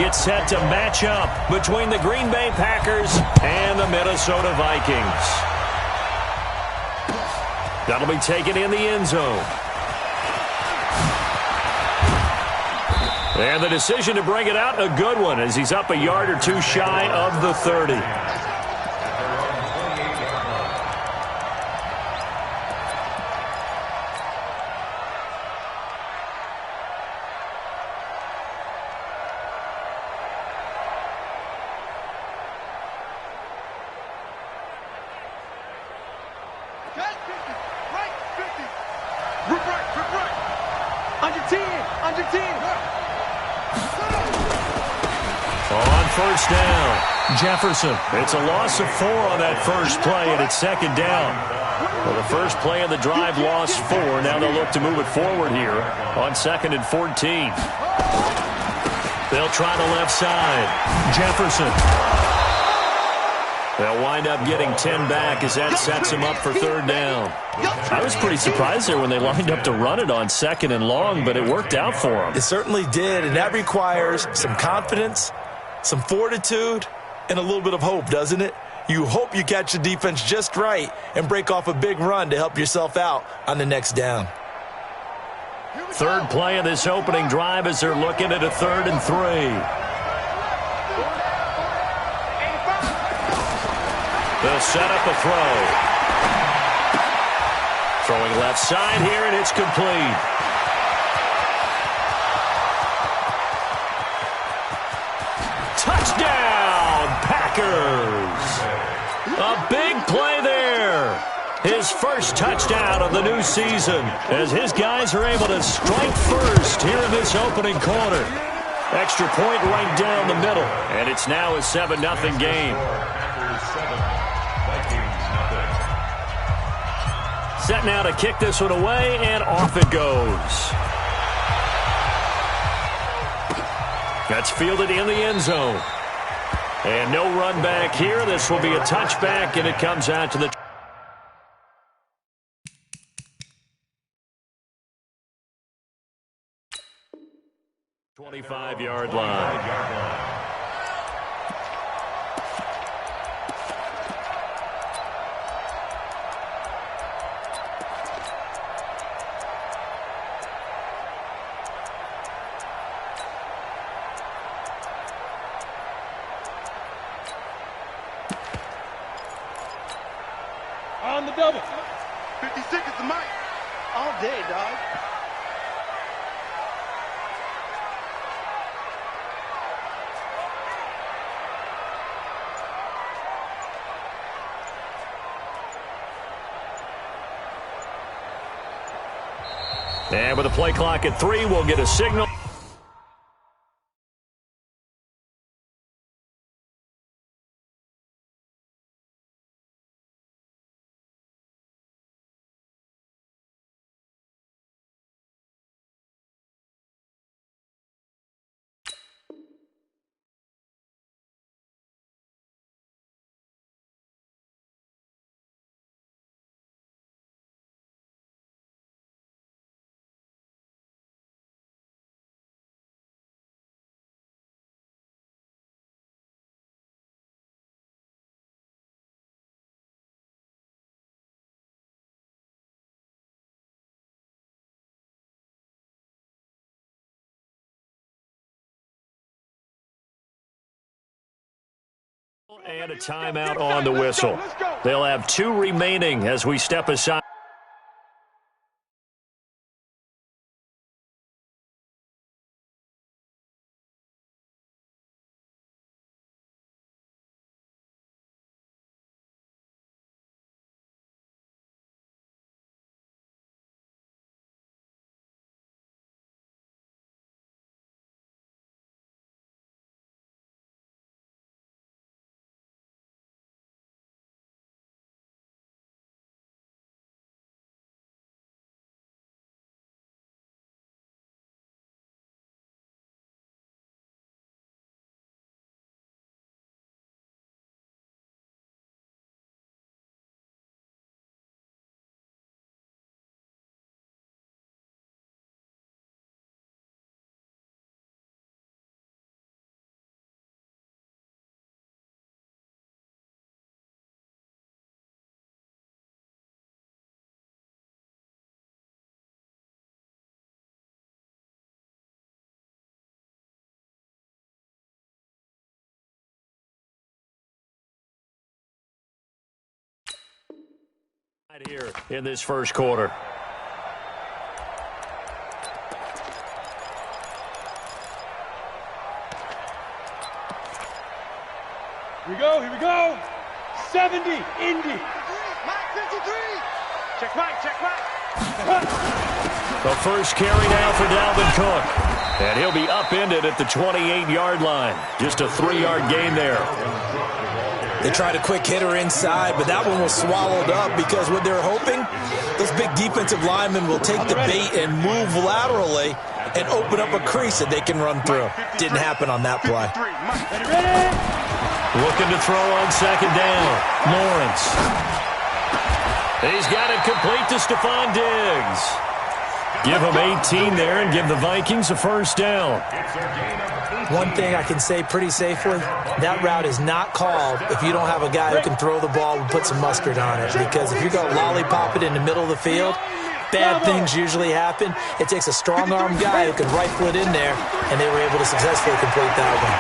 gets set to match up between the Green Bay Packers and the Minnesota Vikings. That'll be taken in the end zone. And the decision to bring it out, a good one, as he's up a yard or two shy of the 30. On first down, Jefferson. It's a loss of 4 on that first play, and it's second down. Well, the first play of the drive lost 4. Now they'll look to move it forward here on 2nd and 14. They'll try the left side. Jefferson. They'll wind up getting 10 back as that sets him up for 3rd down. I was pretty surprised there when they lined up to run it on 2nd and long, but it worked out for them. It certainly did, and that requires some confidence, some fortitude, and a little bit of hope, doesn't it? You hope you catch the defense just right and break off a big run to help yourself out on the next down. 3rd play of this opening drive as they're looking at a 3rd and 3. They'll set up a throw. Throwing left side here, and it's complete. Touchdown, Packers. A big play there. His first touchdown of the new season as his guys are able to strike first here in this opening quarter. Extra point right down the middle, and it's now a 7-0 game. Set now to kick this one away, and off it goes. That's fielded in the end zone. And no run back here. This will be a touchback, and it comes out to the 25-yard line. On the double. 56 is the mic. All day, dog. And with a play clock at 3, we'll get a signal. And a timeout on the whistle. They'll have 2 remaining as we step aside. Here in this first quarter. Here we go. 70, Indy. Mike 53. Check Mike. The first carry now for Dalvin Cook. And he'll be upended at the 28-yard line. Just a 3-yard gain there. They tried a quick hitter inside, but that one was swallowed up because what they're hoping, those big defensive linemen will take the bait and move laterally and open up a crease that they can run through. Didn't happen on that play. Looking to throw on second down. Lawrence. He's got it complete to Stephon Diggs. Give him 18 there and give the Vikings a first down. One thing I can say pretty safely, that route is not called if you don't have a guy who can throw the ball and put some mustard on it. Because if you go lollipop it in the middle of the field, bad things usually happen. It takes a strong-arm guy who can rifle it in there, and they were able to successfully complete that one.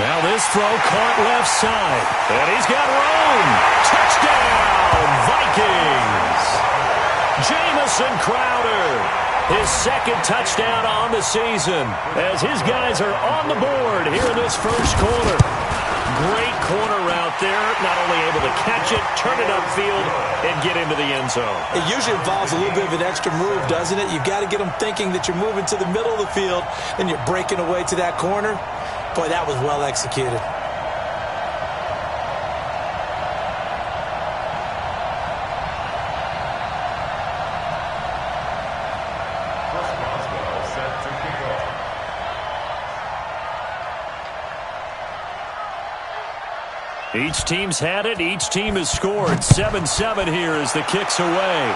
Now this throw caught left side. And he's got room. Touchdown, Vikings. Jamison Crowder. His second touchdown on the season as his guys are on the board here in this first quarter. Great corner route there. Not only able to catch it, turn it upfield, and get into the end zone. It usually involves a little bit of an extra move, doesn't it? You've got to get them thinking that you're moving to the middle of the field and you're breaking away to that corner. Boy, that was well executed. Each team's had it. Each team has scored. 7-7 here as the kick's away.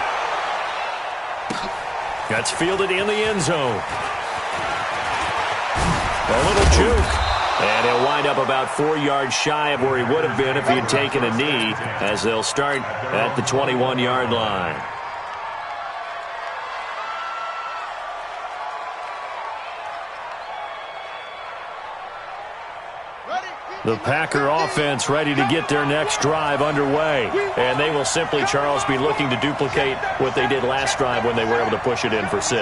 That's fielded in the end zone. A little juke. And he'll wind up about 4 yards shy of where he would have been if he had taken a knee, as they'll start at the 21-yard line. The Packer offense ready to get their next drive underway. And they will simply, Charles, be looking to duplicate what they did last drive when they were able to push it in for 6.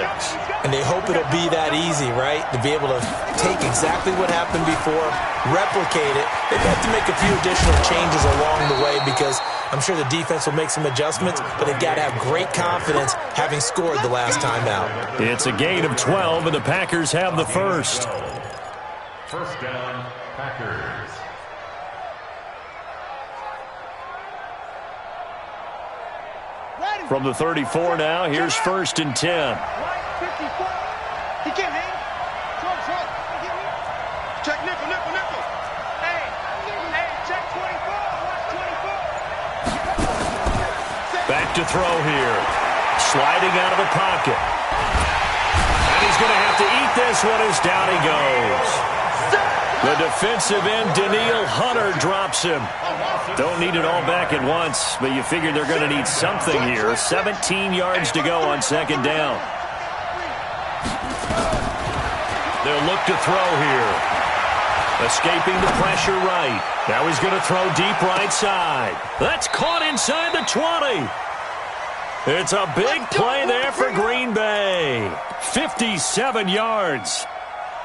And they hope it'll be that easy, right? To be able to take exactly what happened before, replicate it. They've got to make a few additional changes along the way because I'm sure the defense will make some adjustments, but they've got to have great confidence having scored the last time out. It's a gain of 12, and the Packers have the first. First down, Packers. From the 34 now, here's 1st and 10. He can't hang. Check nickel. Hey, check 24. Watch 24. Back to throw here. Sliding out of the pocket. And he's going to have to eat this one as down he goes. The defensive end, Daniil Hunter, drops him. Don't need it all back at once, but you figure they're going to need something here. 17 yards to go on second down. They'll look to throw here. Escaping the pressure right. Now he's going to throw deep right side. That's caught inside the 20. It's a big play there for Green Bay. 57 yards.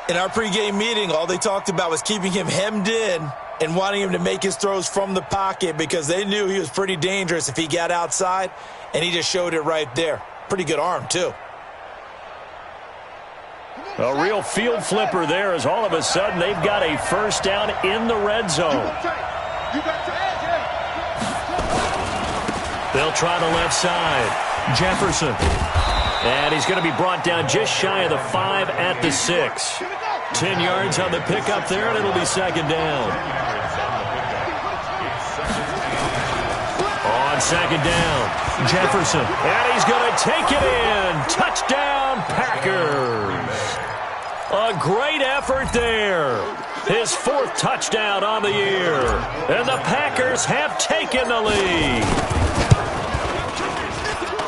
In our pregame meeting, all they talked about was keeping him hemmed in and wanting him to make his throws from the pocket because they knew he was pretty dangerous if he got outside, and he just showed it right there. Pretty good arm, too. A real field flipper there as all of a sudden they've got a first down in the red zone. They'll try the left side. Jefferson. And he's going to be brought down just shy of the 5 at the 6. 10 yards on the pickup there, and it'll be second down. On second down, Jefferson. And he's going to take it in. Touchdown, Packers. A great effort there. His 4th touchdown on the year. And the Packers have taken the lead.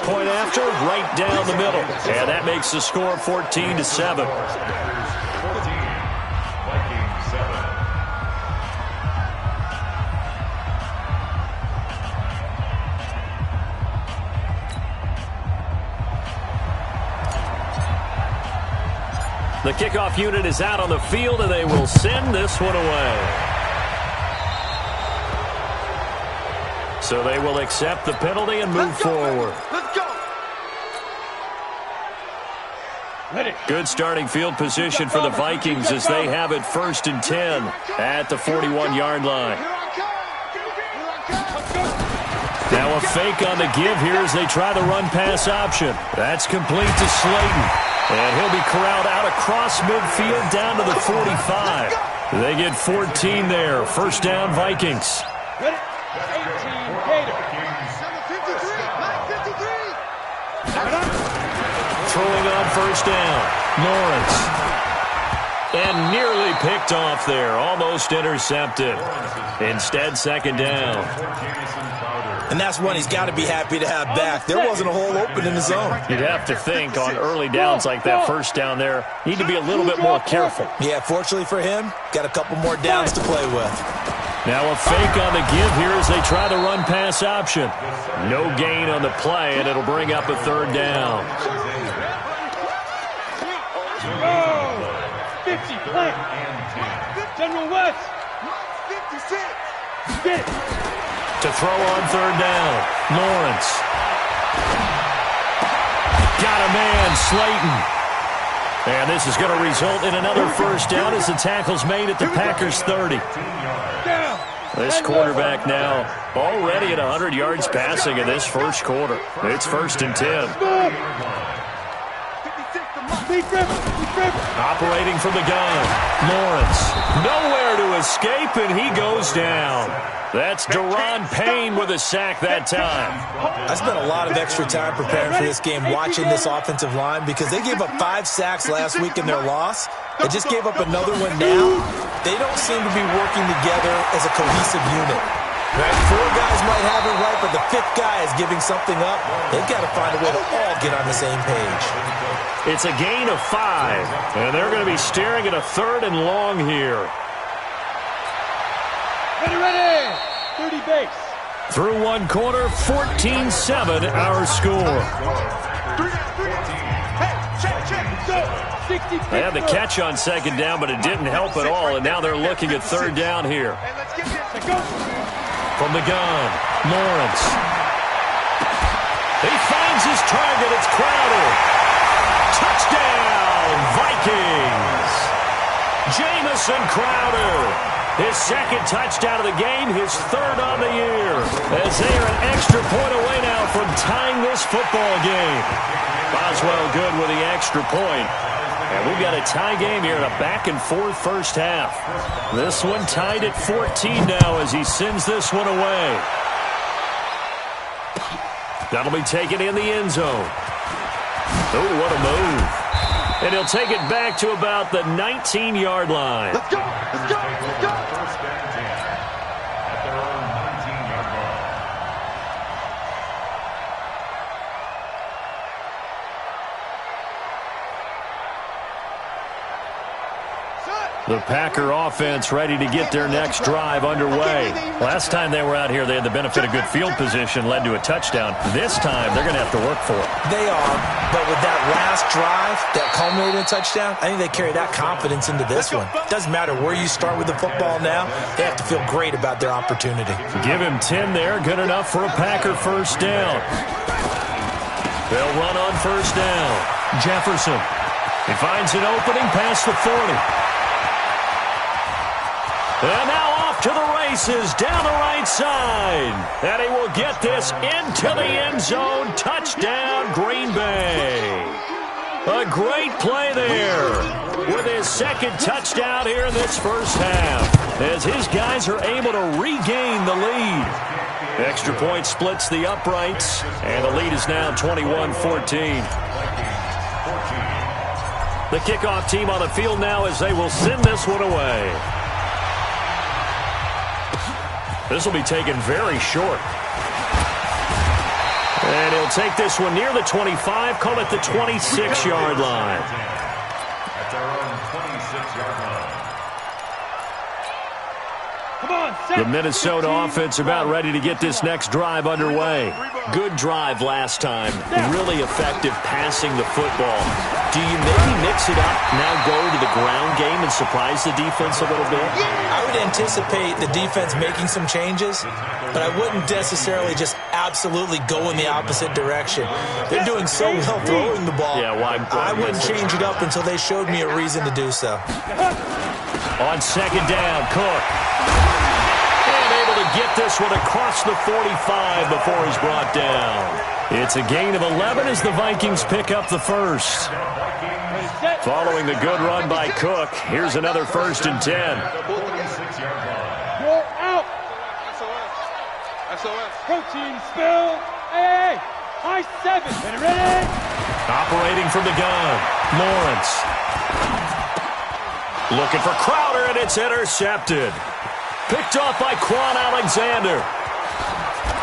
Point after, right down the middle. And that makes the score 14-7. The kickoff unit is out on the field, and they will send this one away. So they will accept the penalty and move forward. Let's go. Good starting field position for the Vikings as they have it 1st and 10 at the 41-yard line. Now a fake on the give here as they try the run-pass option. That's complete to Slayton. And he'll be corralled out across midfield down to the 45. They get 14 there. 1st down, Vikings. 18, Gator. Throwing on 1st down, Lawrence. And nearly picked off there. Almost intercepted. Instead, 2nd down. And that's one he's got to be happy to have back. There wasn't a hole open in the zone. You'd have to think on early downs like that 1st down there, need to be a little bit more careful. Yeah, fortunately for him, got a couple more downs to play with. Now a fake on the give here as they try the run-pass option. No gain on the play, and it'll bring up a 3rd down. 50, play. General West. 56. Get it. To throw on 3rd down, Lawrence. Got a man, Slayton. And this is going to result in another 1st down as the tackle's made at the Packers' 30. This quarterback now already at 100 yards passing in this 1st quarter. It's 1st and 10. Operating from the gun, Lawrence. Nowhere to escape, and he goes down. That's Deron Payne with a sack that time. I spent a lot of extra time preparing for this game watching this offensive line because they gave up 5 sacks last week in their loss. They just gave up another one now. They don't seem to be working together as a cohesive unit. Right? 4 guys might have it right, but the 5th guy is giving something up. They've got to find a way to all get on the same page. It's a gain of 5, and they're going to be staring at a 3rd and long here. Ready. 30 base. Through 1 quarter, 14-7 our score. They had the catch on 2nd down, but it didn't help at all, and now they're looking at 3rd down here. From the gun, Lawrence. He finds his target. It's Crowder. Touchdown, Vikings. Jamison Crowder. His 2nd touchdown of the game, his 3rd on the year. As they are an extra point away now from tying this football game. Boswell good with the extra point. And we've got a tie game here in a back-and-forth 1st half. This one tied at 14 now as he sends this one away. That'll be taken in the end zone. Oh, what a move. And he'll take it back to about the 19-yard line. Let's go. Let's go. Let's go. 1st and 10 at their own 19-yard line. The Packer offense ready to get their next drive underway. Last time they were out here, they had the benefit of good field position, led to a touchdown. This time, they're going to have to work for it. They are, but with that last drive that culminated in a touchdown, I think they carry that confidence into this one. Doesn't matter where you start with the football now, they have to feel great about their opportunity. Give him 10 there, good enough for a Packer 1st down. They'll run on 1st down. Jefferson. He finds an opening past the 40. And now off to the races down the right side. And he will get this into the end zone. Touchdown, Green Bay. A great play there with his 2nd touchdown here in this 1st half as his guys are able to regain the lead. Extra point splits the uprights, and the lead is now 21-14. The kickoff team on the field now as they will send this one away. This will be taken very short. And he'll take this one near the 25, call it the 26-yard line. At their own 26-yard line. The Minnesota offense about ready to get this next drive underway. Good drive last time. Really effective passing the football. Do you maybe mix it up, now go to the ground game and surprise the defense a little bit? I would anticipate the defense making some changes, but I wouldn't necessarily just absolutely go in the opposite direction. They're doing so well throwing the ball. Yeah, I wouldn't change it up until they showed me a reason to do so. On second down, Cook. And able to get this one across the 45 before he's brought down. It's a gain of 11 as the Vikings pick up the first. Following the good run by Cook, here's another 1st and 10. You're out. SOS. Protein spill. Hey, high 7. Get ready. Operating from the gun, Lawrence. Looking for Crowder, and it's intercepted. Picked off by Quan Alexander.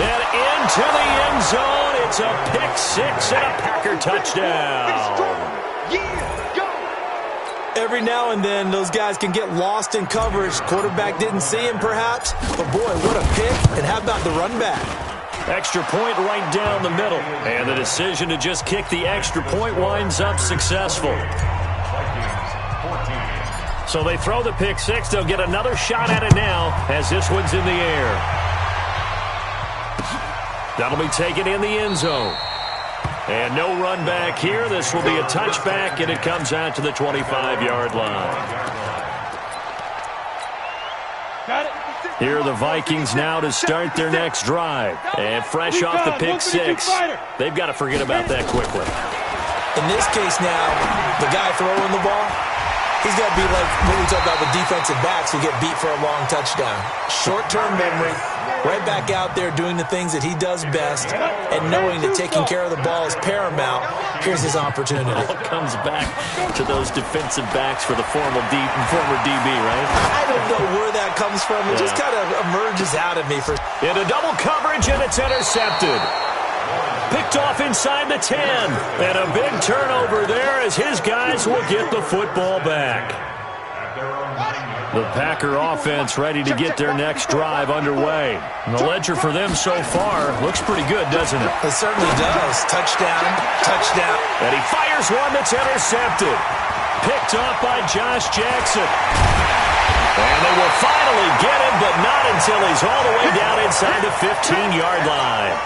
And into the end zone. It's a pick 6 and a Packer touchdown. Every now and then, those guys can get lost in coverage. Quarterback didn't see him, perhaps. But, boy, what a pick. And how about the run back? Extra point right down the middle. And the decision to just kick the extra point winds up successful. So they throw the pick 6. They'll get another shot at it now as this one's in the air. That'll be taken in the end zone. And no run back here. This will be a touchback, and it comes out to the 25-yard line. Here are the Vikings now to start their next drive. And fresh off the pick 6, they've got to forget about that quickly. In this case now, the guy throwing the ball, he's got to be like what we talk about with defensive backs who get beat for a long touchdown. Short-term memory, right back out there doing the things that he does best, and knowing that taking care of the ball is paramount. Here's his opportunity. It all comes back to those defensive backs for the former DB, right? I don't know where that comes from. It just kind of emerges out of me. Into double coverage, and it's intercepted. Picked off inside the 10. And a big turnover there as his guys will get the football back. The Packer offense ready to get their next drive underway. And the ledger for them so far looks pretty good, doesn't it? It certainly does. Touchdown, touchdown. And he fires one that's intercepted. Picked off by Josh Jackson. And they will finally get him, but not until he's all the way down inside the 15-yard line.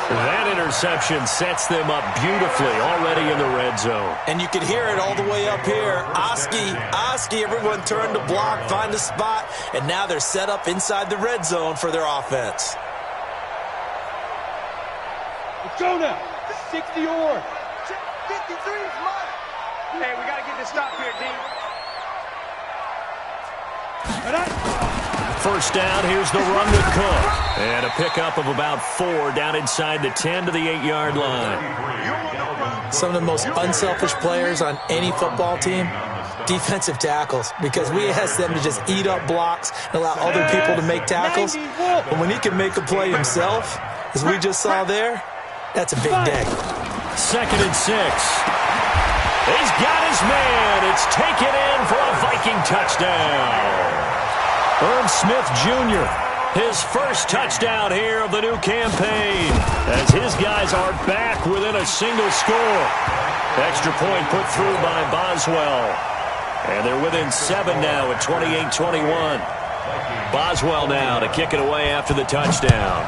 That interception sets them up beautifully already in the red zone. And you can hear it all the way up here. Oski, everyone turned to block, find a spot, and now they're set up inside the red zone for their offense. Let's go now. 60 or 53 is mine. Hey, we got to get this stop here, D. First down, here's the run with Cook. And a pickup of about 4 down inside the 10 to the 8-yard line. Some of the most unselfish players on any football team, defensive tackles, because we ask them to just eat up blocks and allow other people to make tackles. But when he can make a play himself, as we just saw there, that's a big day. 2nd and 6. He's got his man. It's taken in for a Viking touchdown. Irv Smith Jr., his first touchdown here of the new campaign, as his guys are back within a single score. Extra point put through by Boswell. And they're within 7 now at 28-21. Boswell now to kick it away after the touchdown.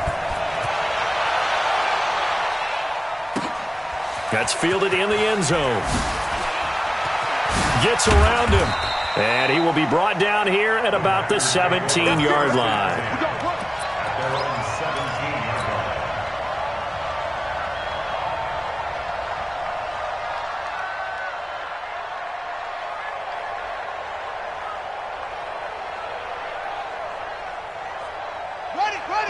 That's fielded in the end zone. Gets around him. And he will be brought down here at about the 17-yard line.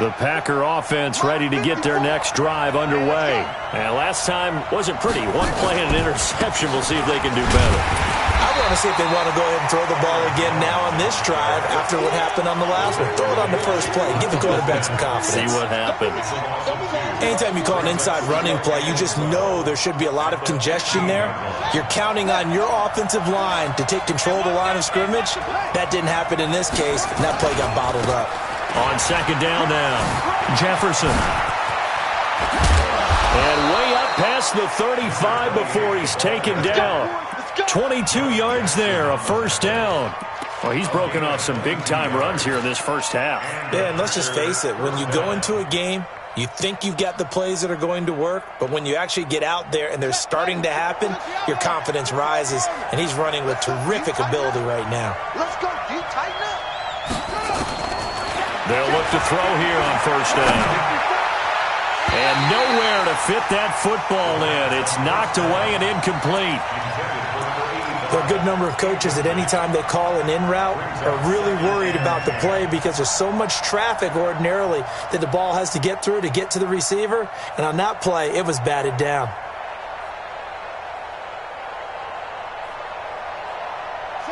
The Packer offense ready to get their next drive underway. And last time wasn't pretty. One play and an interception. We'll see if they can do better. I want to see if they want to go ahead and throw the ball again now on this drive after what happened on the last one. Throw it on the first play. Give the quarterback some confidence. See what happens. Anytime you call an inside running play, you just know there should be a lot of congestion there. You're counting on your offensive line to take control of the line of scrimmage. That didn't happen in this case, and that play got bottled up. On second down now, Jefferson. And way up past the 35 before he's taken down. 22 yards there, a first down. Well, he's broken off some big-time runs here in this first half. Yeah, and let's just face it. When you go into a game, you think you've got the plays that are going to work, but when you actually get out there and they're starting to happen, your confidence rises, and he's running with terrific ability right now. Let's go, D. Tighten up. They'll look to throw here on first down. And nowhere to fit that football in. It's knocked away and incomplete. There are a good number of coaches that any time they call an in route are really worried about the play because there's so much traffic ordinarily that the ball has to get through to get to the receiver. And on that play, it was batted down.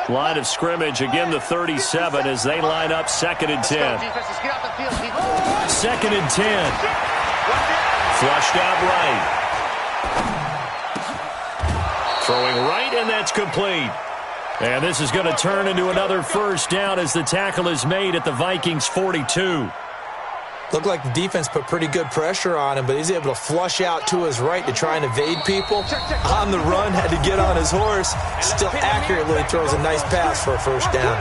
Line of scrimmage, again the 37 as they line up second and 10. Second and 10. Flushed out right. Throwing right, and that's complete. And this is going to turn into another first down as the tackle is made at the Vikings 42. Looked like the defense put pretty good pressure on him, but he's able to flush out to his right to try and evade people. On the run, had to get on his horse. Still accurately throws a nice pass for a first down.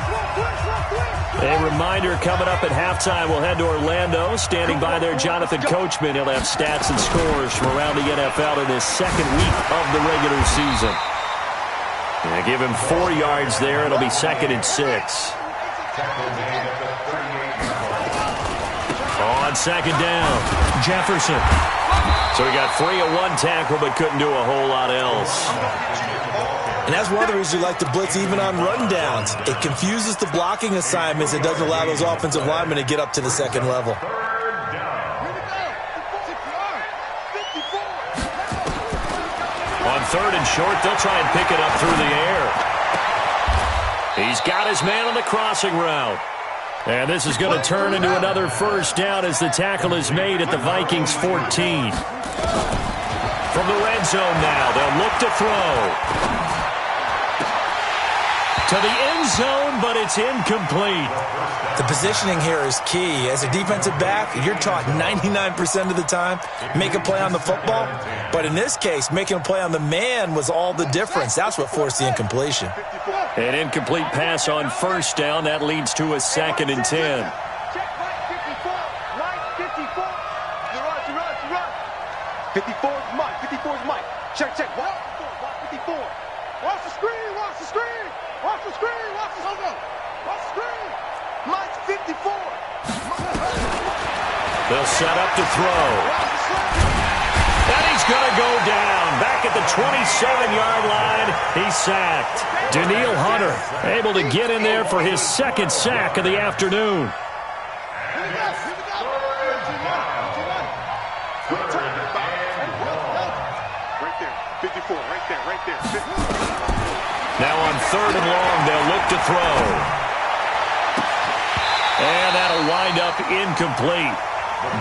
A reminder, coming up at halftime, we'll head to Orlando. Standing by there, Jonathan Coachman. He'll have stats and scores from around the NFL in his second week of the regular season. And give him 4 yards there. It'll be second and 6. On second down, Jefferson. So he got free of one tackle but couldn't do a whole lot else. And that's one of the reasons you like to blitz even on rundowns. It confuses the blocking assignments. It doesn't allow those offensive linemen to get up to the second level. On third and short, they'll try and pick it up through the air. He's got his man on the crossing route. And this is going to turn into another first down as the tackle is made at the Vikings 14. From the red zone now, they'll look to throw. To the end zone, but it's incomplete. The positioning here is key. As a defensive back, you're taught 99% of the time, make a play on the football. But in this case, making a play on the man was all the difference. That's what forced the incompletion. An incomplete pass on first down. That leads to a second and 10. Check right 54. Right 54. You run. 54 is Mike. 54 is Mike. Check. Watch 54. Watch the screen. Watch the screen. Watch the screen. Watch the screen. Watch the screen. Mike's 54. They'll set up to throw. And he's going to go down. Back at the 27-yard line, he's sacked. Daniil Hunter able to get in there for his second sack of the afternoon. Right there. 54. Right there. Now on third and long, they'll look to throw. And that'll wind up incomplete.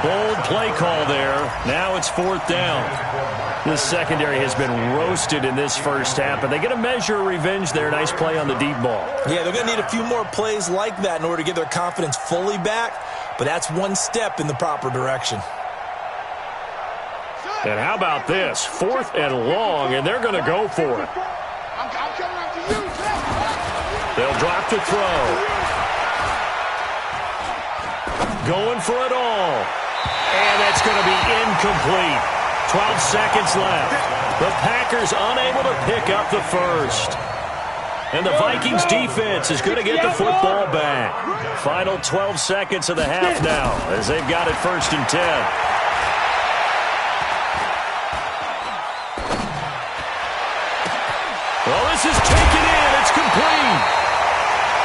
Bold play call there. Now it's fourth down. This secondary has been roasted in this first half, but they get a measure of revenge there. Nice play on the deep ball. Yeah, they're going to need a few more plays like that in order to get their confidence fully back, but that's one step in the proper direction. And how about this? Fourth and long, and they're going to go for it. They'll drop to throw. Going for it all. And that's going to be incomplete. 12 seconds left. The Packers unable to pick up the first. And the Vikings defense is going to get the football back. Final 12 seconds of the half now as they've got it first and 10. Well, this is taken in. It's complete.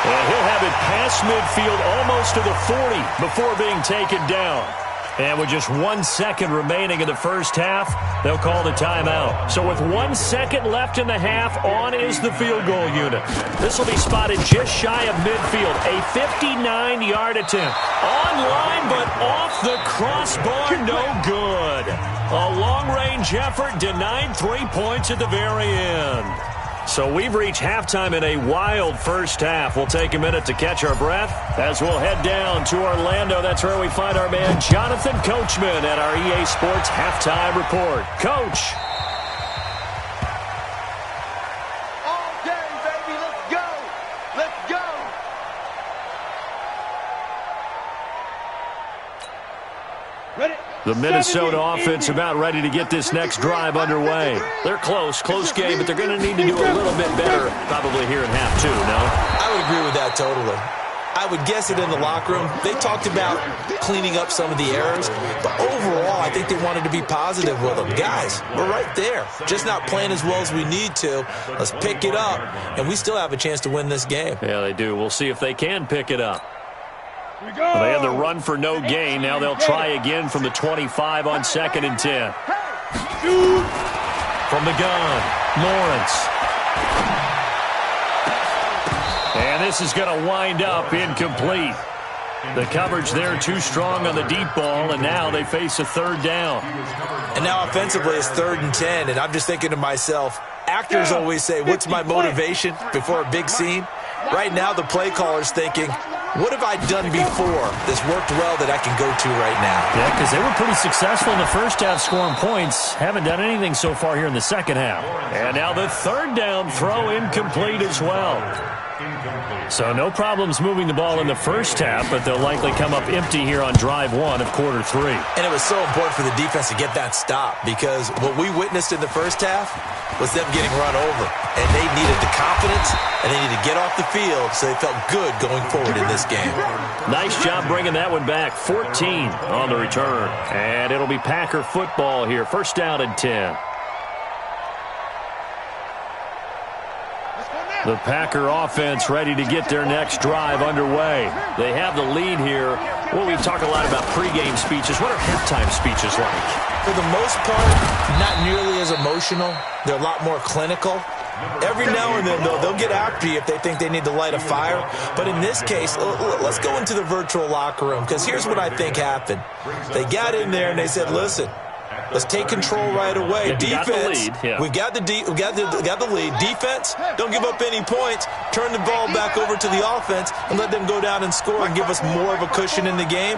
And he'll have it past midfield almost to the 40 before being taken down. And with just 1 second remaining in the first half, they'll call the timeout. So with 1 second left in the half, on is the field goal unit. This will be spotted just shy of midfield. A 59-yard attempt. On-line, but off the crossbar, no good. A long-range effort denied 3 points at the very end. So we've reached halftime in a wild first half. We'll take a minute to catch our breath as we'll head down to Orlando. That's where we find our man Jonathan Coachman at our EA Sports Halftime Report. Coach. All day, baby. Let's go. Let's go. Ready? The Minnesota offense about ready to get this next drive underway. They're close game, but they're going to need to do a little bit better probably here in half two, no? I would agree with that totally. I would guess it in the locker room. They talked about cleaning up some of the errors, but overall, I think they wanted to be positive with them. Guys, we're right there. Just not playing as well as we need to. Let's pick it up, and we still have a chance to win this game. Yeah, they do. We'll see if they can pick it up. Well, they had the run for no gain. Now they'll try again from the 25 on 2nd and 10. From the gun, Lawrence. And this is going to wind up incomplete. The coverage there too strong on the deep ball, and now they face a 3rd down. And now offensively it's 3rd and 10, and I'm just thinking to myself, actors always say, what's my motivation before a big scene? Right now the play caller's thinking, what have I done before that's worked well that I can go to right now? Yeah, because they were pretty successful in the first half scoring points. Haven't done anything so far here in the second half. And now the 3rd down throw incomplete as well. So no problems moving the ball in the first half, but they'll likely come up empty here on drive 1 of quarter 3. And it was so important for the defense to get that stop because what we witnessed in the first half was them getting run over. And they needed the confidence, and they needed to get off the field so they felt good going forward in this game. Nice job bringing that one back. 14 on the return. And it'll be Packer football here. 1st down and 10. The Packer offense ready to get their next drive underway. They have the lead here. Well, we talk a lot about pregame speeches. What are halftime speeches like? For the most part, not nearly as emotional. They're a lot more clinical. Every now and then, though, they'll get after you if they think they need to light a fire. But in this case, let's go into the virtual locker room, because here's what I think happened. They got in there and they said, listen, let's take control right away. Defense, we got the lead. Defense, don't give up any points. Turn the ball back over to the offense and let them go down and score and give us more of a cushion in the game.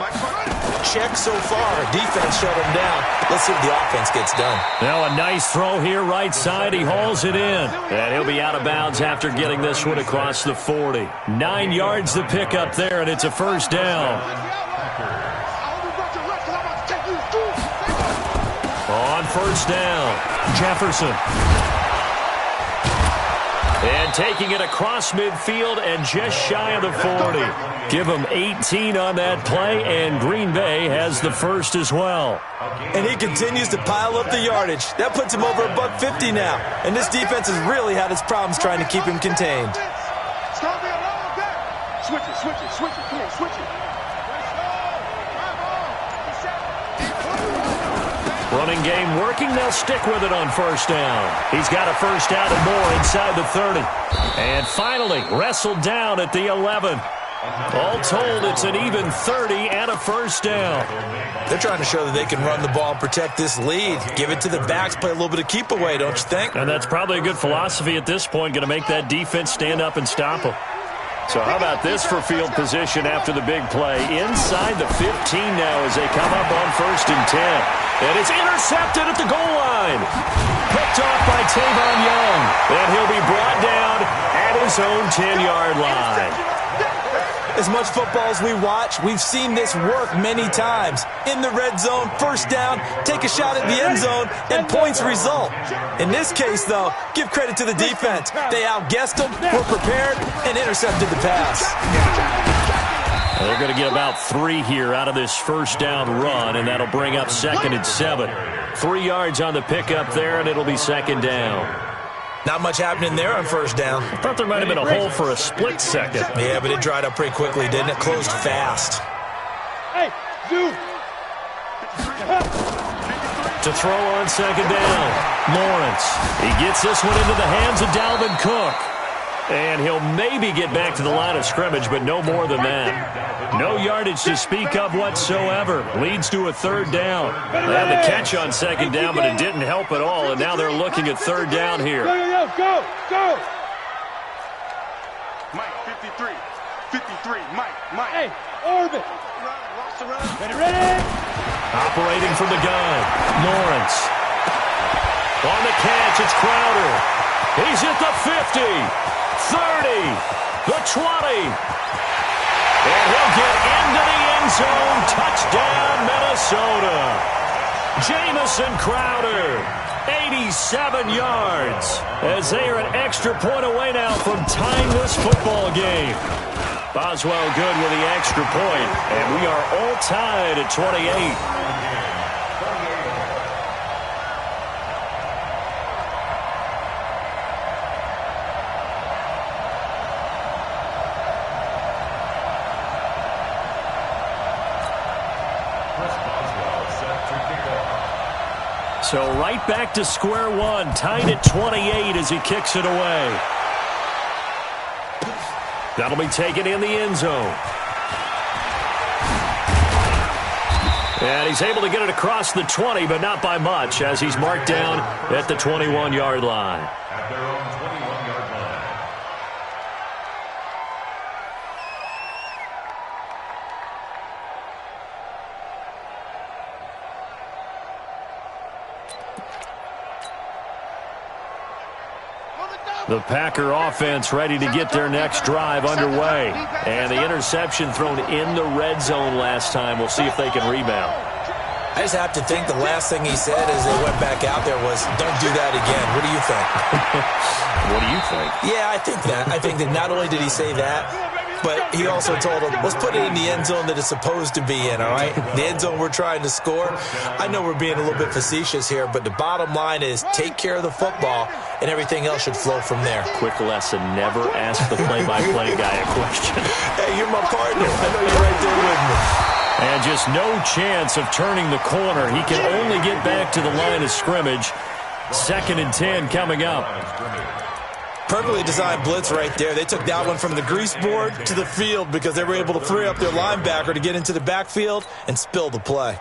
Check so far. Defense shut them down. Let's see what the offense gets done. Now a nice throw here right side. He hauls it in. And he'll be out of bounds after getting this one across the 40. 9 yards to pick up there, and it's a 1st down. On 1st down, Jefferson. And taking it across midfield and just shy of the 40. Give them 18 on that play, and Green Bay has the 1st as well. And he continues to pile up the yardage. That puts him over $150 now. And this defense has really had its problems trying to keep him contained. Switch it. Come on, switch it. Running game working. They'll stick with it on 1st down. He's got a 1st down and more inside the 30. And finally wrestled down at the 11. All told, it's an even 30 and a 1st down. They're trying to show that they can run the ball and protect this lead. Give it to the backs, play a little bit of keep away, don't you think? And that's probably a good philosophy at this point, going to make that defense stand up and stop them. So how about this for field position after the big play? Inside the 15 now as they come up on 1st and 10. And it's intercepted at the goal line. Picked off by Tavon Young. And he'll be brought down at his own 10-yard line. As much football as we watch, we've seen this work many times. In the red zone, 1st down, take a shot at the end zone, and points result. In this case, though, give credit to the defense. They outguessed them, were prepared, and intercepted the pass. They're going to get about 3 here out of this 1st down run, and that'll bring up 2nd and 7. 3 yards on the pickup there, and it'll be 2nd down. Not much happening there on 1st down. I thought there might have been a hole for a split second. Yeah, but it dried up pretty quickly, didn't it? Closed fast. Hey, dude. To throw on second down, Lawrence. He gets this one into the hands of Dalvin Cook. And he'll maybe get back to the line of scrimmage, but no more than that. No yardage to speak of whatsoever. Leads to a third down. They had the catch on second down, but it didn't help at all, and now they're looking at third down here. Go! Mike, 53. 53. Mike. Hey, orbit. Ready? Operating from the gun, Lawrence. On the catch, it's Crowder. He's at the 50, 30, the 20. And he'll get into the end zone. Touchdown, Minnesota. Jamison Crowder, 87 yards, as they are an extra point away now from tying this football game. Boswell good with the extra point, and we are all tied at 28. So right back to square one, tied at 28 as he kicks it away. That'll be taken in the end zone. And he's able to get it across the 20, but not by much, as he's marked down at the 21-yard line. At their own 21-yard line. The Packer offense ready to get their next drive underway. And the interception thrown in the red zone last time. We'll see if they can rebound. I just have to think the last thing he said as they went back out there was, don't do that again. What do you think? What do you think? Yeah, I think that. I think that not only did he say that, but he also told him, let's put it in the end zone that it's supposed to be in, all right? The end zone we're trying to score. I know we're being a little bit facetious here, but the bottom line is take care of the football, and everything else should flow from there. Quick lesson, never ask the play-by-play guy a question. Hey, you're my partner. I know you're right there with me. And just no chance of turning the corner. He can only get back to the line of scrimmage. 2nd and 10 coming up. Perfectly designed blitz right there. They took that one from the grease board to the field because they were able to free up their linebacker to get into the backfield and spill the play.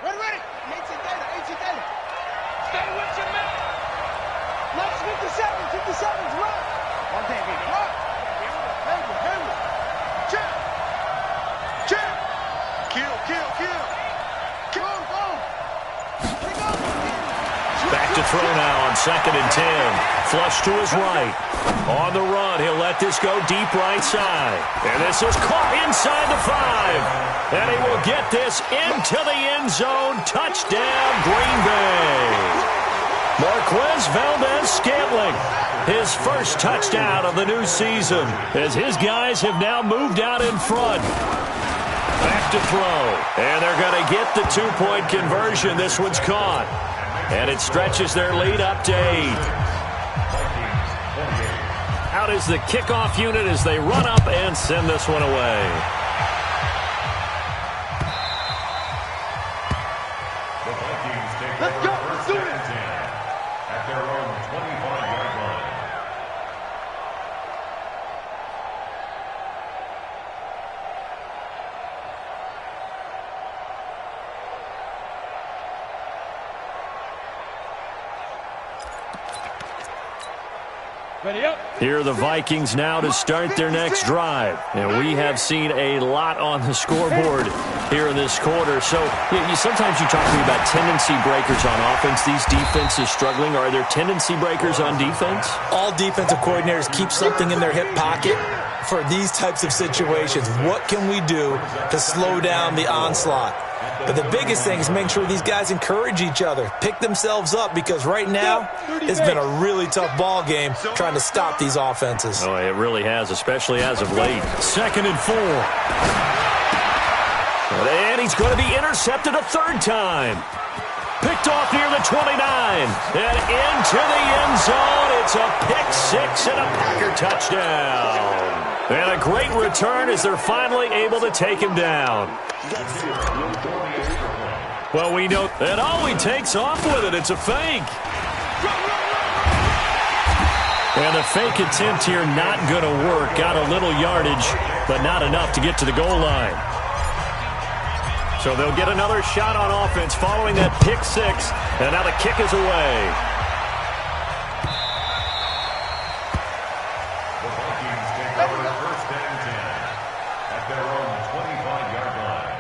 Ready. 18 data. Stay with your man. Let's 57's run. One day, baby. Run. Hammer. Check. Kill. Go. Back to throw now on 2nd and 10. Flush to his right. On the run, he'll let this go deep right side. And this is caught inside the 5. And he will get this into the end zone. Touchdown, Green Bay. Marquez Valdez-Scantling, his first touchdown of the new season, as his guys have now moved out in front. Back to throw, and they're going to get the 2-point conversion. This one's caught, and it stretches their lead up to 8. Out is the kickoff unit as they run up and send this one away. The Vikings take over first and 10 at their own 25-yard line. Ready up. Here are the Vikings now to start their next drive. And we have seen a lot on the scoreboard here in this quarter. So sometimes you talk to me about tendency breakers on offense. These defenses struggling. Are there tendency breakers on defense? All defensive coordinators keep something in their hip pocket for these types of situations. What can we do to slow down the onslaught? But the biggest thing is making sure these guys encourage each other, pick themselves up, because right now it's been a really tough ball game trying to stop these offenses. Oh, it really has, especially as of late. 2nd and 4. And he's going to be intercepted a 3rd time. Picked off near the 29. And into the end zone. It's a pick 6 and a Packer touchdown. And a great return as they're finally able to take him down. Well, we know that he takes off with it. It's a fake. And the fake attempt here not going to work. Got a little yardage, but not enough to get to the goal line. So they'll get another shot on offense following that pick six. And now the kick is away. The Vikings take over first and 10 at their own 25-yard line.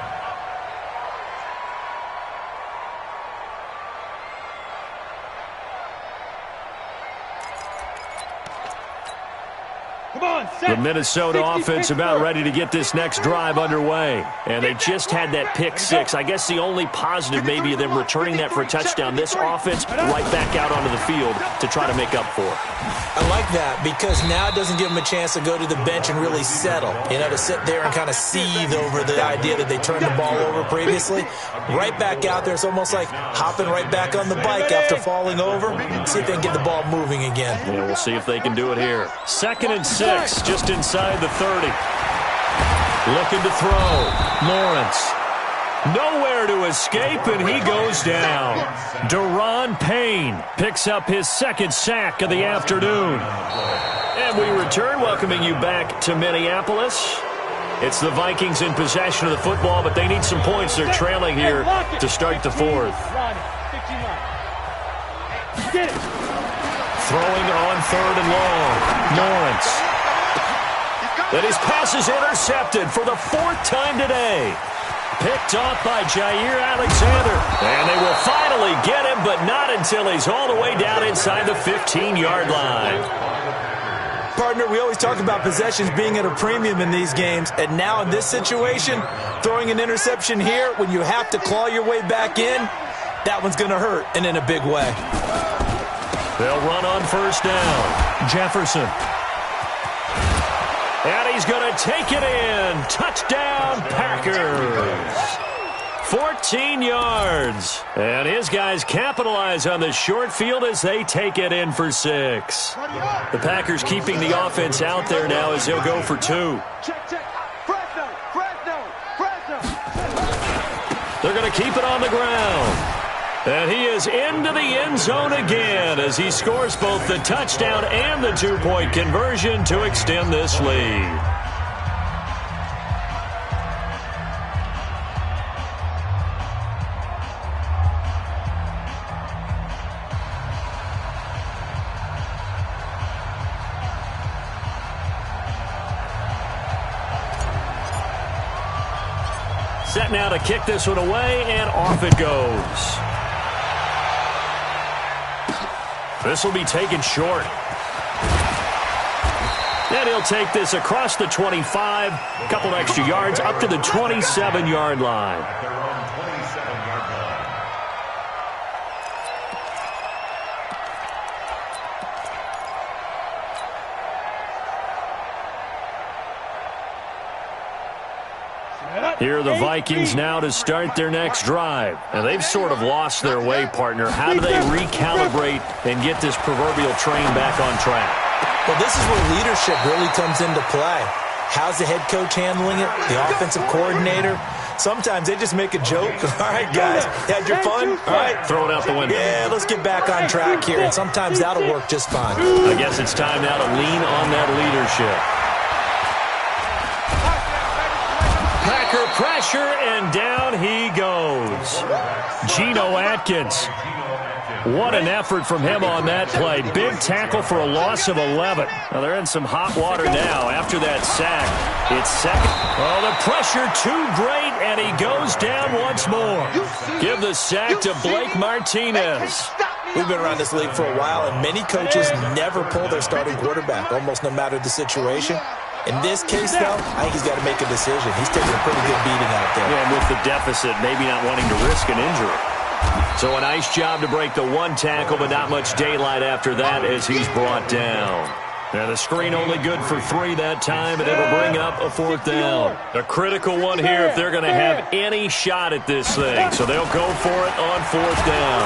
The Minnesota offense about ready to get this next drive underway. And they just had that pick six. I guess the only positive maybe of them returning that for a touchdown. This offense right back out onto the field to try to make up for it. I like that because now it doesn't give them a chance to go to the bench and really settle. To sit there and kind of seethe over the idea that they turned the ball over previously. Right back out there. It's almost like hopping right back on the bike after falling over. See if they can get the ball moving again. Yeah, we'll see if they can do it here. 2nd and 6, just inside the 30. Looking to throw. Lawrence. Nowhere to escape, and he goes down. Deron Payne picks up his 2nd sack of the afternoon. And we return, welcoming you back to Minneapolis. It's the Vikings in possession of the football, but they need some points. They're trailing here to start the 4th. Throwing on 3rd and long. Lawrence. And his pass is intercepted for the 4th time today. Picked off by Jair Alexander. And they will finally get him, but not until he's all the way down inside the 15-yard line. Partner, we always talk about possessions being at a premium in these games, and now in this situation, throwing an interception here when you have to claw your way back in, that one's going to hurt, and in a big way. They'll run on 1st down. Jefferson. And he's going to take it in. Touchdown, Packers. 14 yards. And his guys capitalize on the short field as they take it in for 6. The Packers keeping the offense out there now as they'll go for 2. They're going to keep it on the ground. And he is into the end zone again as he scores both the touchdown and the 2-point conversion to extend this lead. Set now to kick this one away, and off it goes. This will be taken short. And he'll take this across the 25, a couple extra yards, up to the 27-yard line. At their own 27-yard line. Here are the Vikings now to start their next drive. And they've sort of lost their way, partner. How do they recalibrate and get this proverbial train back on track? Well, this is where leadership really comes into play. How's the head coach handling it? The offensive coordinator? Sometimes they just make a joke. All right, guys, had your fun? All right. Throw it out the window. Yeah, let's get back on track here. And sometimes that'll work just fine. I guess it's time now to lean on that leadership. Packer pressure, and down he goes. Geno Atkins. What an effort from him on that play. Big tackle for a loss of 11. Now they're in some hot water now after that sack. It's 2nd. Oh, the pressure too great, and he goes down once more. Give the sack to Blake Martinez. We've been around this league for a while, and many coaches never pull their starting quarterback, almost no matter the situation. In this case, though, I think he's got to make a decision. He's taking a pretty good beating out there. Yeah, and with the deficit, maybe not wanting to risk an injury. So a nice job to break the 1 tackle, but not much daylight after that as he's brought down. And the screen only good for 3 that time, and it'll bring up a 4th down. A critical one here if they're going to have any shot at this thing. So they'll go for it on 4th down.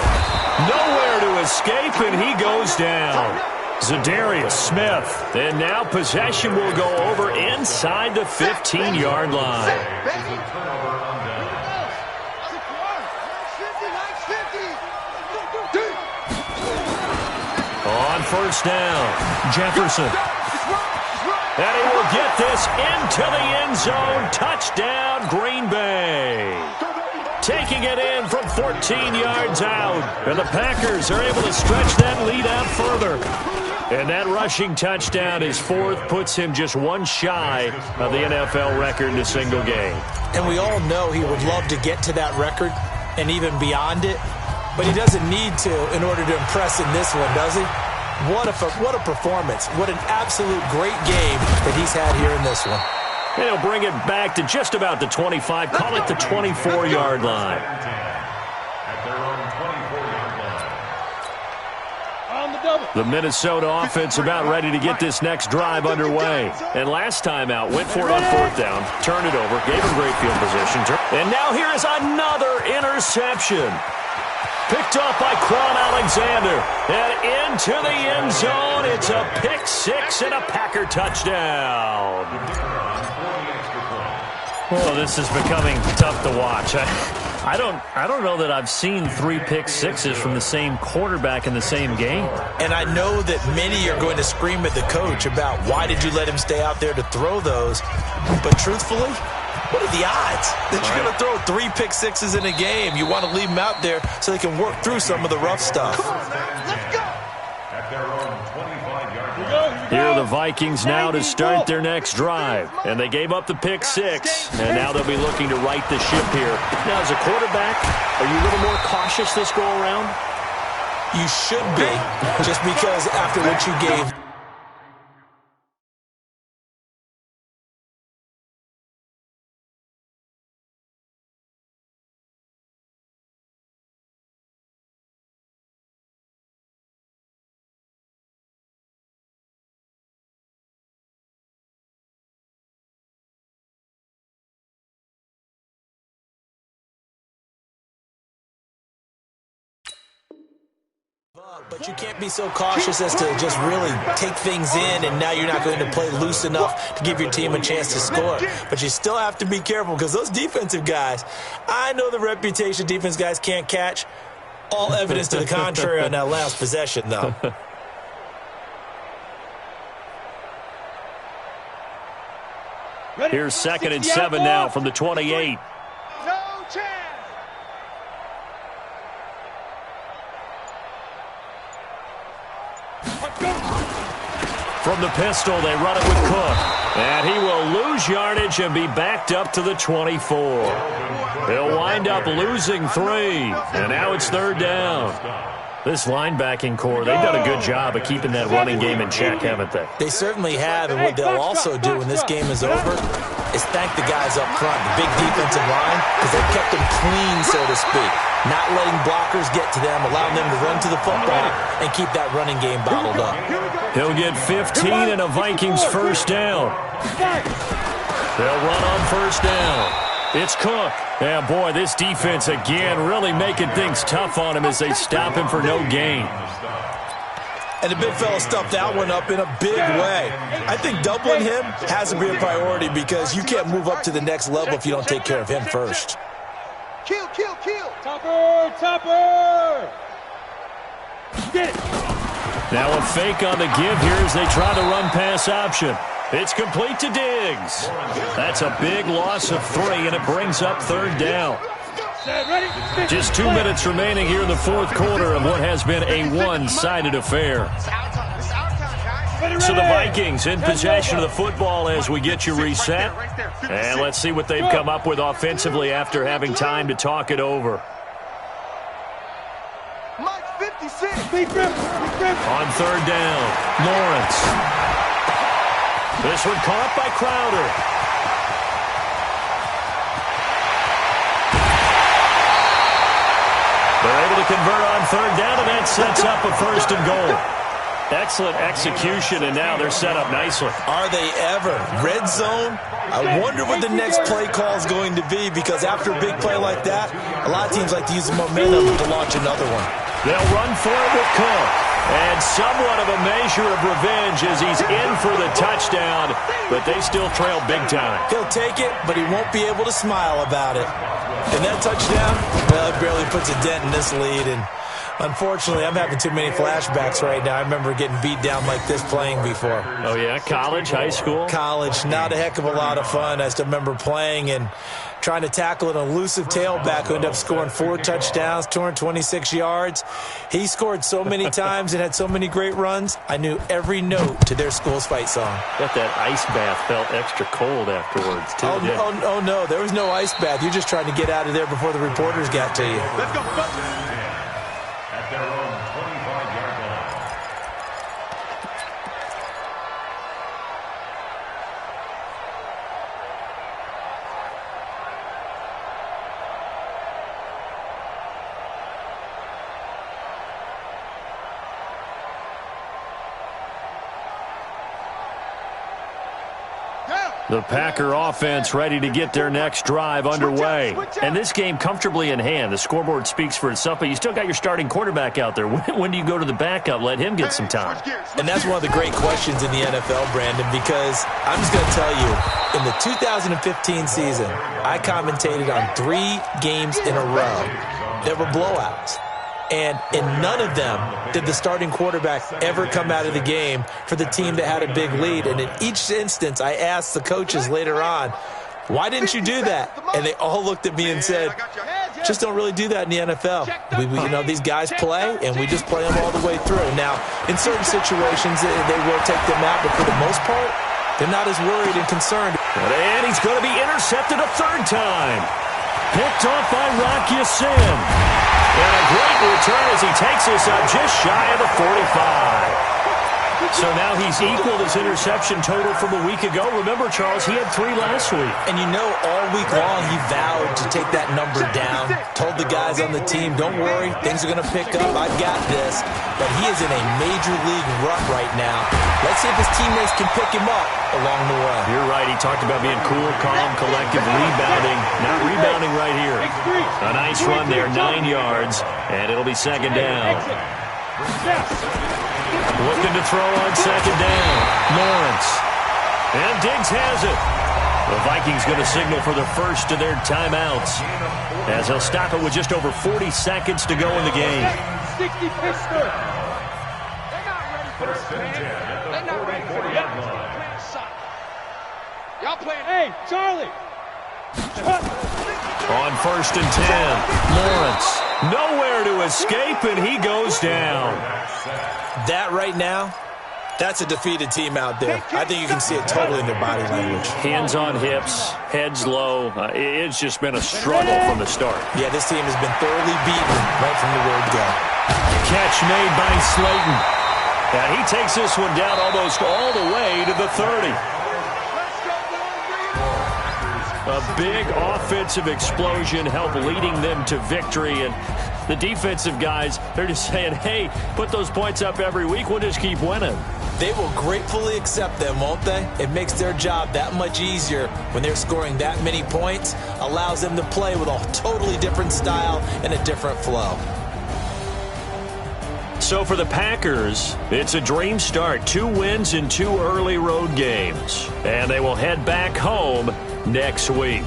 Nowhere to escape, and he goes down. Zadarius Smith. And now possession will go over inside the 15-yard line. On first down, Jefferson. And he will get this into the end zone. Touchdown, Green Bay. Taking it in from 14 yards out. And the Packers are able to stretch that lead out further. And that rushing touchdown, his fourth, puts him just one shy of the NFL record in a single game. And we all know he would love to get to that record and even beyond it. But he doesn't need to in order to impress in this one, does he? What a performance. What an absolute great game that he's had here in this one. And he'll bring it back to just about the 25, call it the 24-yard line. At their own 24-yard line. On the double. The Minnesota offense about ready to get this next drive underway. And last time out, went for it on fourth down, turned it over, gave him great field position. And now here is another interception. Picked off by Quan Alexander. And into the end zone. It's a pick six and a Packer touchdown. Well, this is becoming tough to watch. I don't know that I've seen 3 pick sixes from the same quarterback in the same game. And I know that many are going to scream at the coach about why did you let him stay out there to throw those. But truthfully, what are the odds that you're going to throw 3 pick sixes in a game? You want to leave them out there so they can work through some of the rough stuff. Let's go. At their own 25-yard line. Here are the Vikings now to start their next drive. And they gave up the pick six. And now they'll be looking to right the ship here. Now, as a quarterback, are you a little more cautious this go around? You should be, just because after what you gave. But you can't be so cautious as to just really take things in, and now you're not going to play loose enough to give your team a chance to score. But you still have to be careful because those defensive guys, I know the reputation defense guys can't catch. All evidence to the contrary on that last possession, though. Here's 2nd and 7 now from the 28. No chance. From the pistol, they run it with Cook. And he will lose yardage and be backed up to the 24. He'll wind up losing 3. And now it's 3rd down. This linebacking core, they've done a good job of keeping that running game in check, haven't they? They certainly have, and what they'll also do when this game is over is thank the guys up front, the big defensive line, because they've kept them clean, so to speak. Not letting blockers get to them, allowing them to run to the football and keep that running game bottled up. He'll get 15 and a Vikings first down. They'll run on first down. It's Cook. Yeah, boy, this defense again really making things tough on him as they stop him for no gain. And the big fella stuffed that one up in a big way. I think doubling him has to be a priority because you can't move up to the next level if you don't take care of him first. Kill. Topper. Get it. Now a fake on the give here as they try to run pass option. It's complete to Diggs. That's a big loss of 3, and it brings up 3rd down. Just 2 minutes remaining here in the 4th quarter of what has been a one-sided affair. So the Vikings in possession of the football as we get you reset. And let's see what they've come up with offensively after having time to talk it over. Mike 56. On 3rd down, Lawrence. This one caught by Crowder. They're able to convert on 3rd down, and that sets up a 1st and goal. Excellent execution, and now they're set up nicely. Are they ever? Red zone? I wonder what the next play call is going to be, because after a big play like that, a lot of teams like to use the momentum to launch another one. They'll run for it with Cook. And somewhat of a measure of revenge as he's in for the touchdown, but they still trail big time. He'll take it, but he won't be able to smile about it. And that touchdown, well, it barely puts a dent in this lead. And unfortunately, I'm having too many flashbacks right now. I remember getting beat down like this playing before. Oh, yeah? College, high school? College. Not a heck of a lot of fun. I still remember playing and trying to tackle an elusive tailback who ended up scoring 4 touchdowns, 226 yards. He scored so many times and had so many great runs, I knew every note to their school's fight song. Bet that ice bath felt extra cold afterwards, too. Oh, no, there was no ice bath. You're just trying to get out of there before the reporters got to you. Let's go. At their own 25-yard line. The Packer offense ready to get their next drive underway. And this game comfortably in hand. The scoreboard speaks for itself, but you still got your starting quarterback out there. When do you go to the backup? Let him get some time. And that's one of the great questions in the NFL, Brandon, because I'm just going to tell you, in the 2015 season, I commentated on 3 games in a row that were blowouts. And in none of them did the starting quarterback ever come out of the game for the team that had a big lead. And in each instance, I asked the coaches later on, why didn't you do that? And they all looked at me and said, just don't really do that in the NFL. These guys play, and we just play them all the way through. Now, in certain situations, they will take them out, but for the most part, they're not as worried and concerned. And he's going to be intercepted a 3rd time. Picked off by Rock Ya-Sin. And a great return as he takes us up just shy of the 45. So now he's equaled his interception total from a week ago. Remember, Charles, he had 3 last week. And all week long he vowed to take that number down. Told the guys on the team, don't worry, things are going to pick up. I've got this. But he is in a major league rut right now. Let's see if his teammates can pick him up along the way. You're right. He talked about being cool, calm, collective, rebounding. Not rebounding right here. A nice run there, 9 yards, and it'll be 2nd down. Looking to throw on 2nd down. Lawrence. And Diggs has it. The Vikings going to signal for the first of their timeouts, as he'll stop it with just over 40 seconds to go in the game. 60 Pittsburgh. They're not ready for this, man. They're not ready for it. Y'all playing. Hey, Charlie. On 1st and 10. Lawrence. Nowhere to escape, and he goes down. That right now, that's a defeated team out there. I think you can see it totally in their body language. Hands on hips, heads low. It's just been a struggle from the start. Yeah, this team has been thoroughly beaten right from the word go. Catch made by Slayton. And he takes this one down almost all the way to the 30. A big offensive explosion helped leading them to victory. And the defensive guys, they're just saying, hey, put those points up every week. We'll just keep winning. They will gratefully accept them, won't they? It makes their job that much easier when they're scoring that many points. Allows them to play with a totally different style and a different flow. So for the Packers, it's a dream start. 2 wins in 2 early road games. And they will head back home next week.